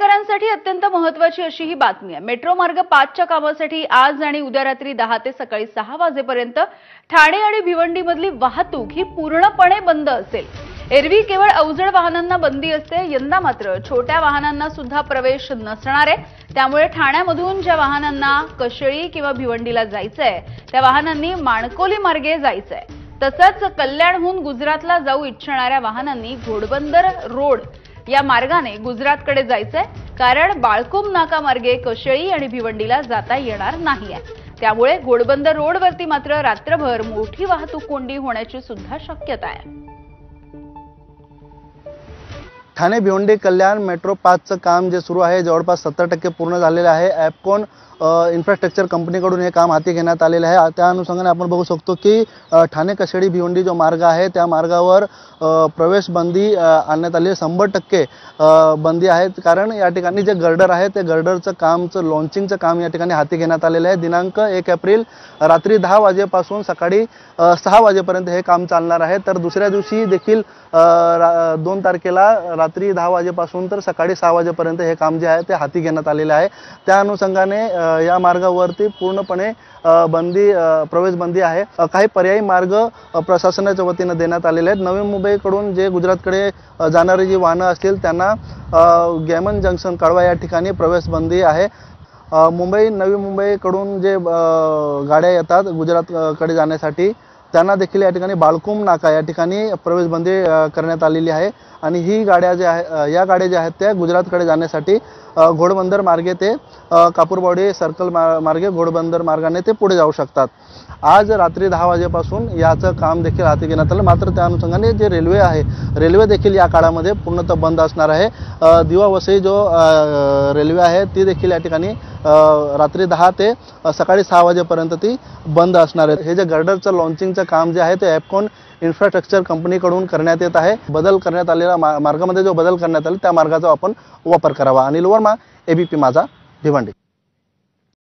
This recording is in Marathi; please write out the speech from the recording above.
ठाणेकरांसाठी अत्यंत महत्त्वाची अशी ही बातमी आहे। मेट्रो मार्ग 5च्या कामासाठी आज आणि उद्या रात्री 10 ते सकाळी 6 वाजेपर्यंत ठाणे आणि भिवंडीमधली वाहतूक ही पूर्णपणे बंद असेल। एरवी केवळ अवजड वाहनांना बंदी असते, यंदा मात्र छोट्या वाहनांना सुद्धा प्रवेश नसणार आहे। त्यामुळे ठाण्यामधून ज्या वाहनांना कशेळी किंवा भिवंडीला जायचंय त्या वाहनांनी माणकोली मार्गे जायचंय। तसंच कल्याणहून गुजरातला जाऊ इच्छिणाऱ्या वाहनांनी घोडबंदर रोड या मार्गाने गुजरातकडे जायचंय, कारण बाळकुम नाका मार्गे कशेळी आणि भिवंडीला जाता येणार नाहीये। त्यामुळे घोडबंदर रोडवरती मात्र रात्रभर मोठी वाहतूक कोंडी होण्याची सुद्धा शक्यता आहे। ठाणे भिवंडी कल्याण मेट्रो 5चं काम जे सुरू आहे जवळपास 70% पूर्ण झालेले आहे। ॲपकॉन इन्फ्रास्ट्रक्चर कंपनीकडून हे काम हाती घेण्यात आलेले आहे। त्या अनुषंगाने आपण बघू शकतो की ठाणे कशेळी भिवंडी जो मार्ग आहे त्या मार्गावर प्रवेश बंदी आणण्यात आली आहे। 100% बंदी आहे, कारण या ठिकाणी जे गर्डर आहे ते गर्डरचं कामचं लॉन्चिंगचं काम या ठिकाणी हाती घेण्यात आलेलं आहे। दिनांक 1 एप्रिल रात्री 10 वाजेपासून सकाळी 6 वाजेपर्यंत हे काम चालणार आहे। तर दुसऱ्या दिवशी देखील 2 तारखेला रात्री 10 वाजेपासून तर सकाळी 6 वाजेपर्यंत हे काम जे आहे ते हाती घेण्यात आलेले आहे। त्या अनुषंगाने या मार्गावरती पूर्णपणे प्रवेश बंदी आहे। काही पर्यायी मार्ग प्रशासनाच्या वतीने देण्यात आलेले आहेत। नवी मुंबईकडून जे गुजरातकडे जाणारी जी वाहनं असतील त्यांना गॅमन जंक्शन कळवा या ठिकाणी प्रवेश बंदी आहे। नवी मुंबईकडून जे गाड्या येतात गुजरातकडे जाण्यासाठी त्यांना देखील या ठिकाणी बाळकुम नाका या ठिकाणी प्रवेश बंदी करण्यात आलेली आहे। आणि ही गाड्या ज्या या गाड्या ज्या आहेत त्या गुजरातकडे जाण्यासाठी घोडबंदर मार्गे ते कापूरवाडी सर्कल मार्गे घोडबंदर मार्गाने ते पुढे जाऊ शकतात। आज रात्री 10 वाजेपासून याचं काम देखील हाती घेण्यात आलं। मात्र त्या अनुषंगाने जे रेल्वे आहे, रेल्वे देखील या काळामध्ये पूर्णतः बंद असणार आहे। दिवा वसई जो रेल्वे आहे ती देखील या ठिकाणी रात्री 10 ते सकाळी 6 वाजेपर्यंत ती बंद असणार आहे। हे जे गर्डरचं लॉन्चिंगचं काम जे आहे ते ॲपकॉन इन्फ्रास्ट्रक्चर कंपनीकडून करण्यात येत आहे। बदल करण्यात आलेला मार्गामध्ये जो बदल करण्यात आला त्या मार्गाचा आपण वापर करावा। अनिल वर्मा, एबीपी माझा, भिवंडी।